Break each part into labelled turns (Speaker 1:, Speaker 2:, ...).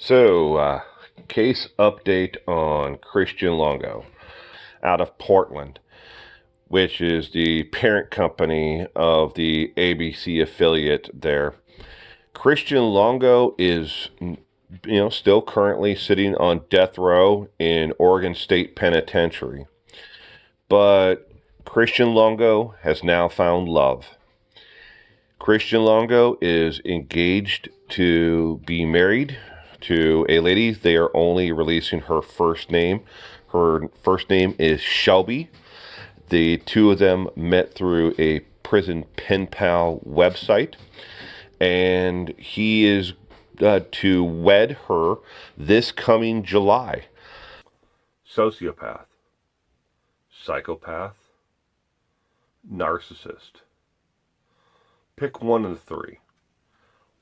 Speaker 1: Case update on Christian Longo out of Portland, which is the parent company of the ABC affiliate there. Christian Longo is, still currently sitting on death row in Oregon State Penitentiary. But Christian Longo has now found love. Christian Longo is engaged to be married to a lady. They are only releasing her first name. Her first name is Shelby. The two of them met through a prison pen pal website, and he is to wed her this coming July. Sociopath, psychopath, narcissist. Pick one of the three.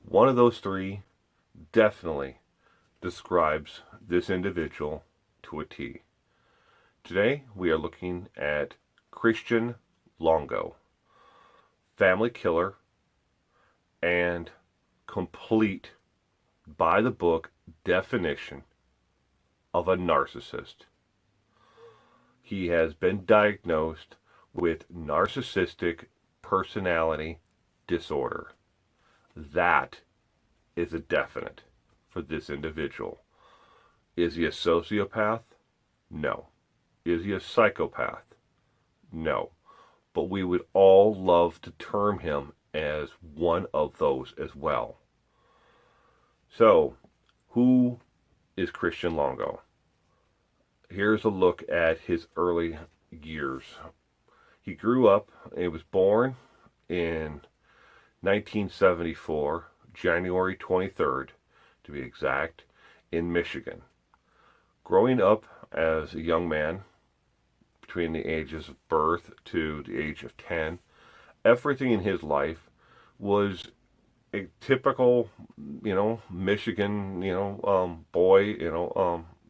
Speaker 1: One of those three definitely describes this individual to a T. Today we are looking at Christian Longo, family killer and complete by the book definition of a narcissist. He has been diagnosed with narcissistic personality disorder. That is a definite for this individual. Is he a sociopath? No. Is he a psychopath? No. But we would all love to term him as one of those as well. So, who is Christian Longo? Here's a look at his early years. He grew up, he was born in 1974, January 23rd, to be exact, in Michigan. Growing up as a young man, between the ages of birth to the age of 10, everything in his life was a typical, Michigan, boy,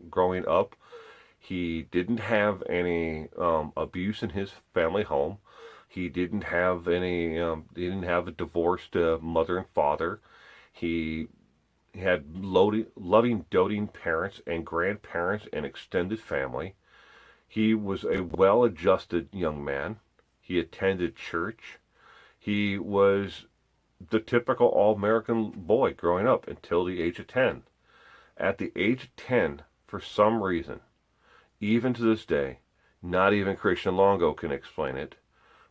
Speaker 1: growing up. He didn't have any abuse in his family home. He didn't have any. He didn't have a divorced mother and father. He had loving, doting parents and grandparents and extended family. He was a well-adjusted young man. He attended church. He was the typical all-American boy growing up until the age of 10. At the age of 10, for some reason, even to this day, not even Christian Longo can explain it,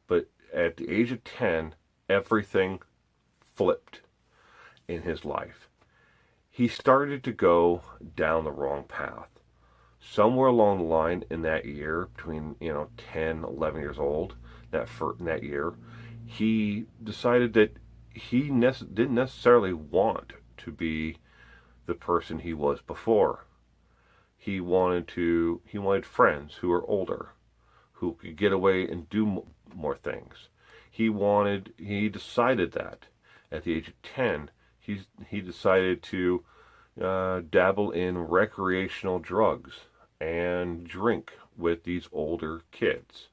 Speaker 1: but at the age of 10, everything flipped in his life. He started to go down the wrong path. Somewhere along the line in that year, between 10, 11 years old, in that year, he decided that he didn't necessarily want to be the person he was before. He wanted friends who were older, who could get away and do more things. He decided that at the age of 10, he decided to dabble in recreational drugs and drink with these older kids,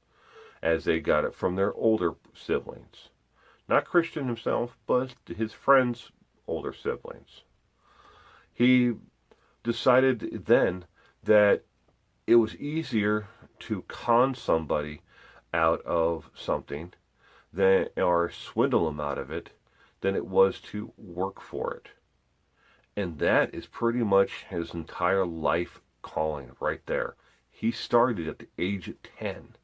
Speaker 1: as they got it from their older siblings. Not Christian himself, but his friends' older siblings. He decided then that it was easier to con somebody out of something or swindle them out of it than it was to work for it. And that is pretty much his entire life calling right there. He started at the age of 10,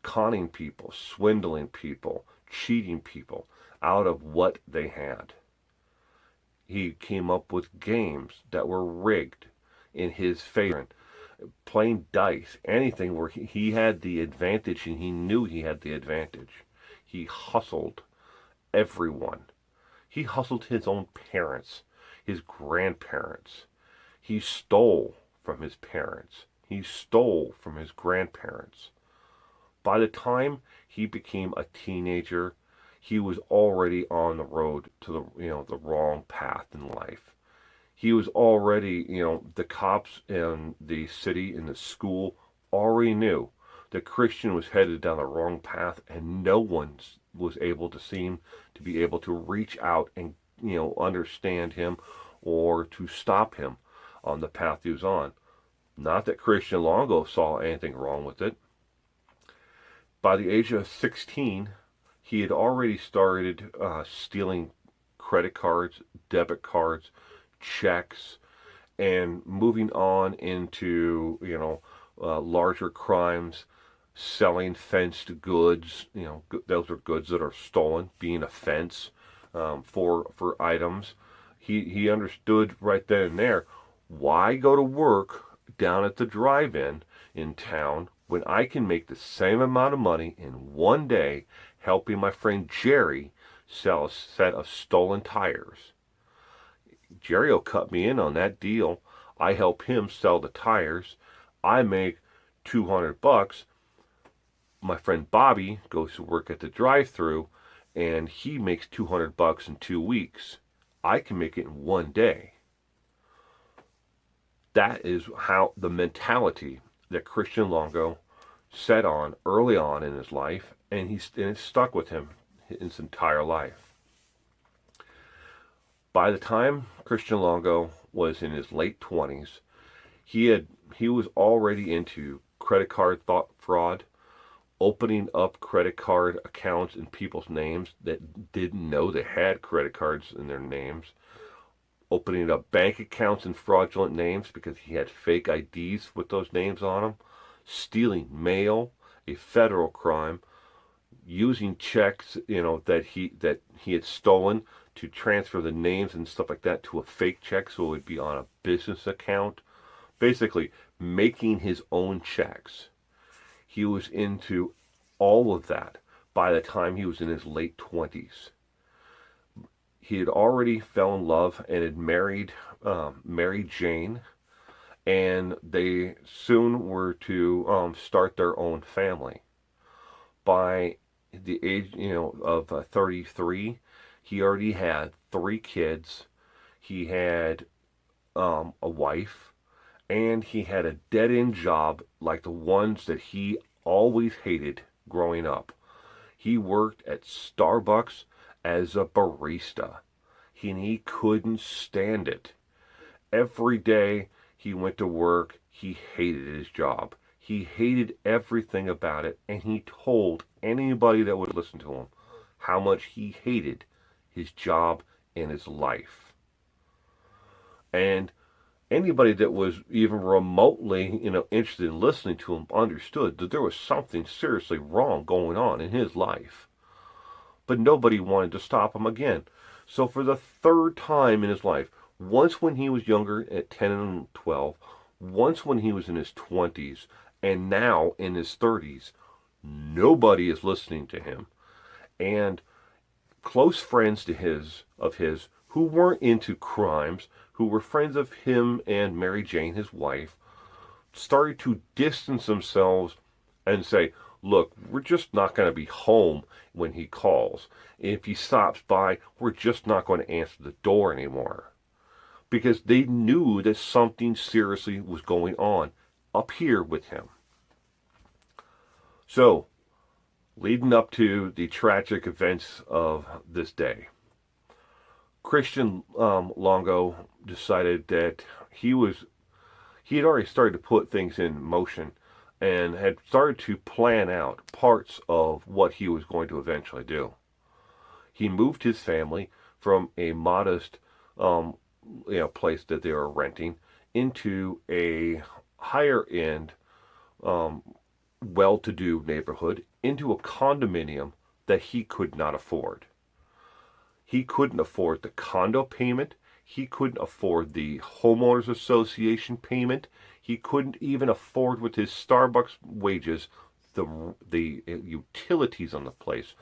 Speaker 1: conning people, swindling people, cheating people out of what they had. He came up with games that were rigged in his favor, playing dice, anything where he had the advantage and he knew he had the advantage. He hustled everyone. He hustled his own parents, his grandparents. He stole from his parents. He stole from his grandparents. By the time he became a teenager, he was already on the road to the wrong path in life. He was already, the cops in the city, in the school, already knew that Christian was headed down the wrong path, and no one was able to seem to be able to reach out and, understand him or to stop him on the path he was on. Not that Christian Longo saw anything wrong with it. By the age of 16, he had already started stealing credit cards, debit cards, checks, and moving on into, larger crimes, selling fenced goods. Those are goods that are stolen, being a fence for items. He understood right then and there, why go to work down at the drive-in in town when I can make the same amount of money in one day helping my friend Jerry sell a set of stolen tires. Jerry will cut me in on that deal. I help him sell the tires. I make $200. My friend Bobby goes to work at the drive-thru and he makes $200 in 2 weeks. I can make it in one day. That is how the mentality that Christian Longo set on early on in his life, and it's stuck with him his entire life. By the time Christian Longo was in his late 20s, he was already into credit card fraud, opening up credit card accounts in people's names that didn't know they had credit cards in their names, opening up bank accounts in fraudulent names because he had fake IDs with those names on them, stealing mail, a federal crime, using checks, that he had stolen to transfer the names and stuff like that to a fake check so it would be on a business account. Basically, making his own checks. He was into all of that by the time he was in his late 20s. He had already fell in love and had married Mary Jane, and they soon were to start their own family. By the age of 33, he already had 3 kids. He had a wife, and he had a dead-end job like the ones that he always hated growing up. He worked at Starbucks as a barista. He couldn't stand it. Every day he went to work, he hated his job. He hated everything about it, and he told anybody that would listen to him how much he hated his job and his life. And anybody that was even remotely, interested in listening to him understood that there was something seriously wrong going on in his life. But nobody wanted to stop him again. So for the 3rd time in his life, once when he was younger at 10 and 12, once when he was in his 20s, and now in his 30s, nobody is listening to him. And close friends of his who weren't into crimes, who were friends of him and Mary Jane, his wife, started to distance themselves and say, look, we're just not going to be home when he calls. If he stops by, we're just not going to answer the door anymore. Because they knew that something seriously was going on up here with him. So, leading up to the tragic events of this day, Christian Longo decided that he had already started to put things in motion and had started to plan out parts of what he was going to eventually do. He moved his family from a modest place that they were renting into a higher end, well-to-do neighborhood, into a condominium that he could not afford. He couldn't afford the condo payment. He couldn't afford the homeowners association payment. He couldn't even afford with his Starbucks wages the utilities on the place,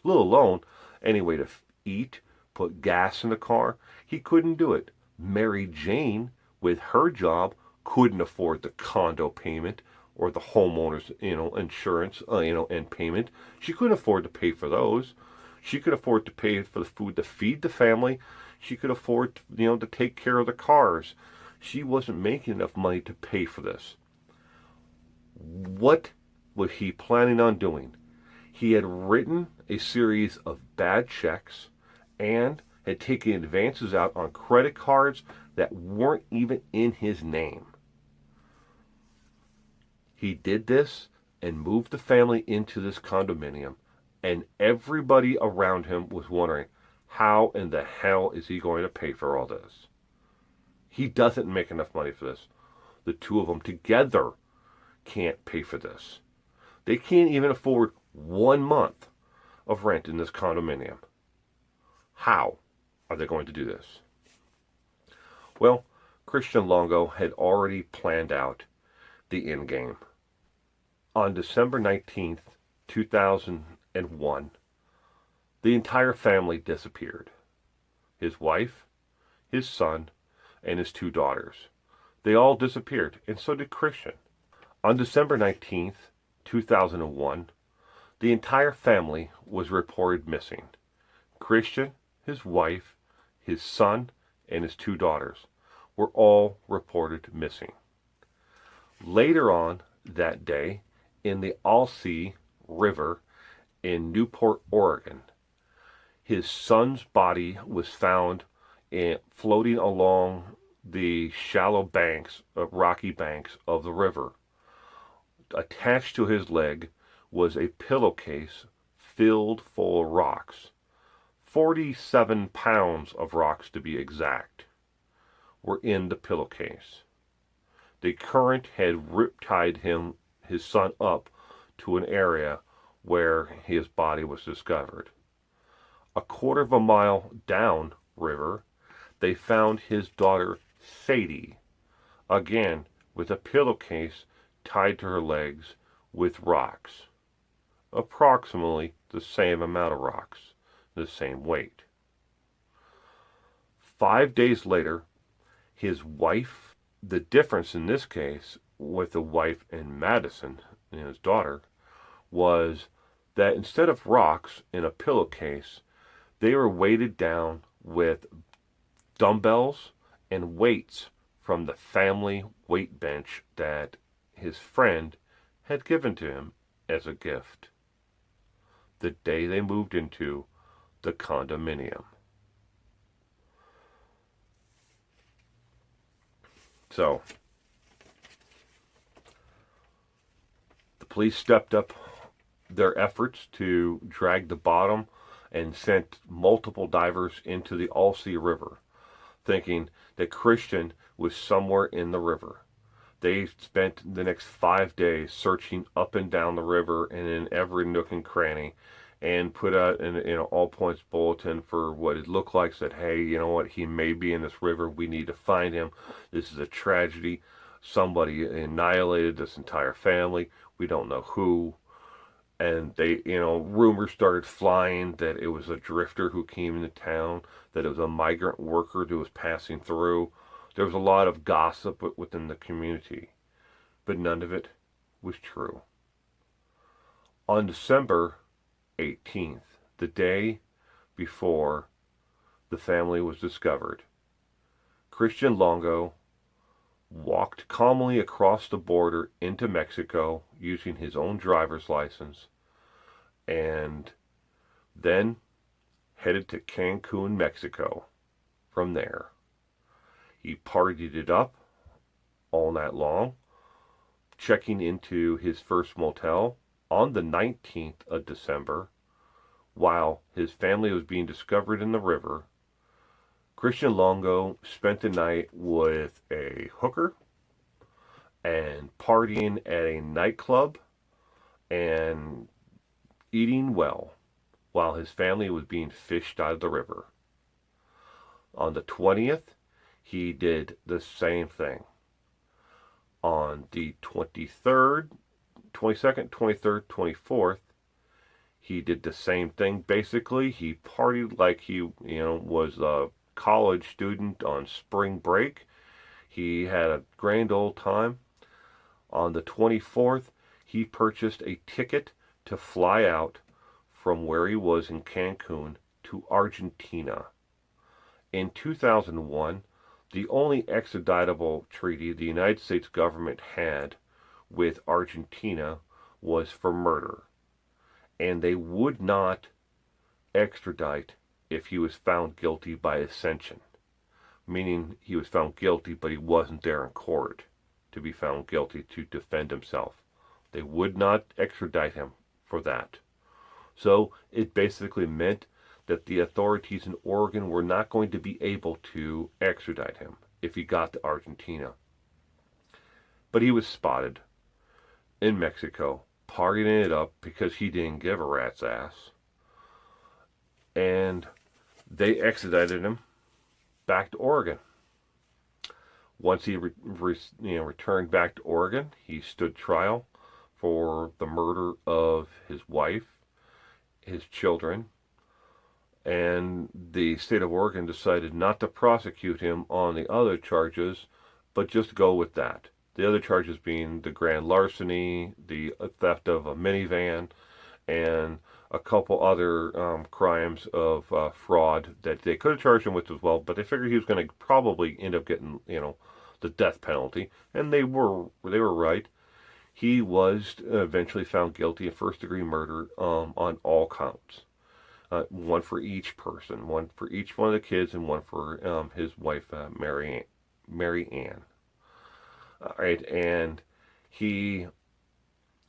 Speaker 1: let alone any way to eat, put gas in the car. He couldn't do it. Mary Jane, with her job, couldn't afford the condo payment or the homeowners, insurance, and payment. She couldn't afford to pay for those. She could afford to pay for the food to feed the family. She could afford, to take care of the cars. She wasn't making enough money to pay for this. What was he planning on doing? He had written a series of bad checks, and had taken advances out on credit cards that weren't even in his name. He did this and moved the family into this condominium, and everybody around him was wondering, how in the hell is he going to pay for all this? He doesn't make enough money for this. The two of them together can't pay for this. They can't even afford 1 month of rent in this condominium. How are they going to do this? Well, Christian Longo had already planned out the end game. On December 19th, 2001, the entire family disappeared. His wife, his son, and his 2 daughters. They all disappeared, and so did Christian. On December 19th, 2001, the entire family was reported missing. Christian, his wife, his son, and his 2 daughters were all reported missing. Later on that day, in the Alsea River in Newport, Oregon, his son's body was found floating along the shallow banks, rocky banks of the river. Attached to his leg was a pillowcase filled full of rocks. 47 pounds of rocks, to be exact, were in the pillowcase. The current had riptide his son up to an area where his body was discovered. A quarter of a mile down river, they found his daughter Sadie, again with a pillowcase tied to her legs with rocks, approximately the same amount of rocks, the same weight. 5 days later, his wife, the difference in this case with the wife and Madison, and his daughter, was that instead of rocks in a pillowcase, they were weighted down with dumbbells and weights from the family weight bench that his friend had given to him as a gift the day they moved into the condominium. So, the police stepped up their efforts to drag the bottom and sent multiple divers into the Alsea River, thinking that Christian was somewhere in the river. They spent the next 5 days searching up and down the river and in every nook and cranny, and put out an all points bulletin for what it looked like, said, hey, you know what, he may be in this river, we need to find him, this is a tragedy, somebody annihilated this entire family, we don't know who. And they, rumors started flying that it was a drifter who came into town, that it was a migrant worker who was passing through. There was a lot of gossip within the community, but none of it was true. On December 18th, the day before the family was discovered, Christian Longo walked calmly across the border into Mexico using his own driver's license, and then headed to Cancun, Mexico. From there, he partied it up all night long, checking into his first motel on the 19th of December while his family was being discovered in the river. Christian Longo spent the night with a hooker and partying at a nightclub and eating well while his family was being fished out of the river. On the 20th, he did the same thing. On the 23rd, 22nd, 23rd, 24th, he did the same thing. Basically, he partied like he, was a college student on spring break. He had a grand old time. On the 24th, he purchased a ticket to fly out from where he was in Cancun to Argentina. In 2001, the only extraditable treaty the United States government had with Argentina was for murder, and they would not extradite if he was found guilty by ascension, meaning he was found guilty but he wasn't there in court to be found guilty to defend himself. They would not extradite him for that. So it basically meant that the authorities in Oregon were not going to be able to extradite him if he got to Argentina. But he was spotted in Mexico, partying it up because he didn't give a rat's ass. And they extradited him back to Oregon. Once he returned back to Oregon, he stood trial for the murder of his wife, his children, and the state of Oregon decided not to prosecute him on the other charges, but just go with that. The other charges being the grand larceny, the theft of a minivan, and a couple other crimes of fraud that they could have charged him with as well, but they figured he was going to probably end up getting, the death penalty, and they were right. He was eventually found guilty of first-degree murder on all counts. One for each person, one for each one of the kids, and one for his wife, Mary Ann. All right, and he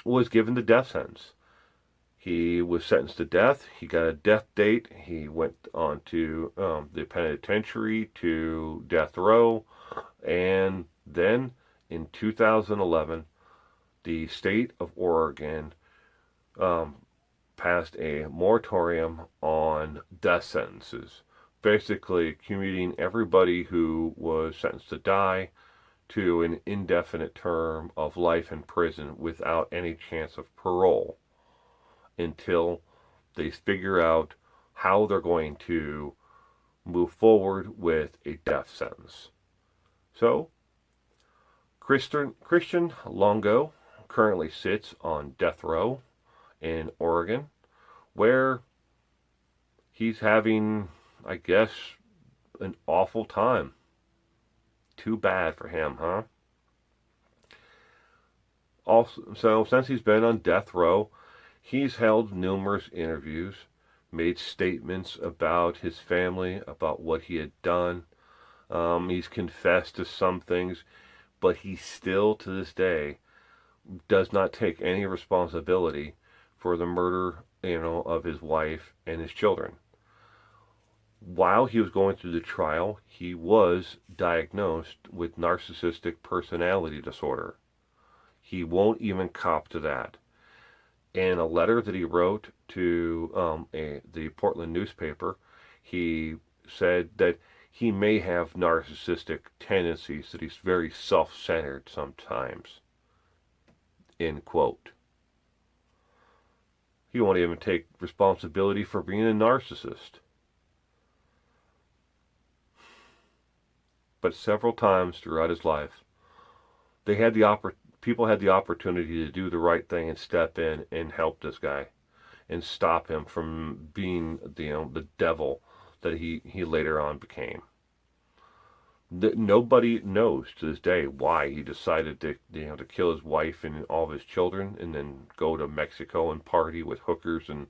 Speaker 1: was given the death sentence. He was sentenced to death. He got a death date. He went on to the penitentiary, to death row, and then in 2011, the state of Oregon passed a moratorium on death sentences, basically commuting everybody who was sentenced to die to an indefinite term of life in prison without any chance of parole until they figure out how they're going to move forward with a death sentence. So, Christian Longo currently sits on death row in Oregon, where he's having, I guess, an awful time. Too bad for him, huh? Also, so since he's been on death row, he's held numerous interviews, made statements about his family, about what he had done. He's confessed to some things, but he still, to this day, does not take any responsibility for the murder, of his wife and his children. While he was going through the trial, he was diagnosed with narcissistic personality disorder. He won't even cop to that. In a letter that he wrote to the Portland newspaper, he said that he may have narcissistic tendencies, that he's very self-centered sometimes. End quote. He won't even take responsibility for being a narcissist. But several times throughout his life, people had the opportunity to do the right thing and step in and help this guy and stop him from being the devil that he later on became. Nobody knows to this day why he decided to kill his wife and all of his children and then go to Mexico and party with hookers and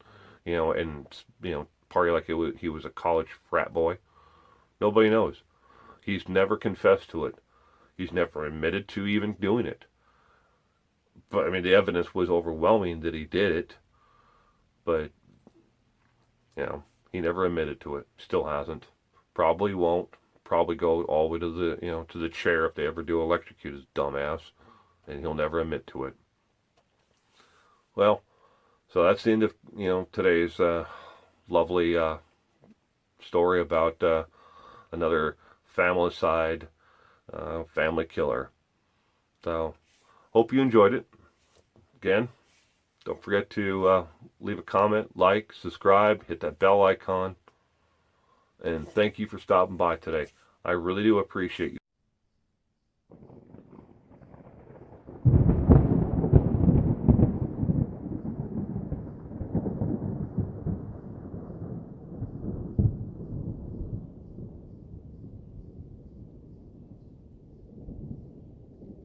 Speaker 1: party like he was a college frat boy. Nobody knows. He's never confessed to it. He's never admitted to even doing it. But the evidence was overwhelming that he did it. But he never admitted to it. Still hasn't. Probably won't. Probably go all the way to the to the chair if they ever do electrocute his dumbass, and he'll never admit to it. Well, so that's the end of today's lovely story about another familicide, family killer. So, hope you enjoyed it. Again, don't forget to leave a comment, like, subscribe, hit that bell icon. And thank you for stopping by today. I really do appreciate you.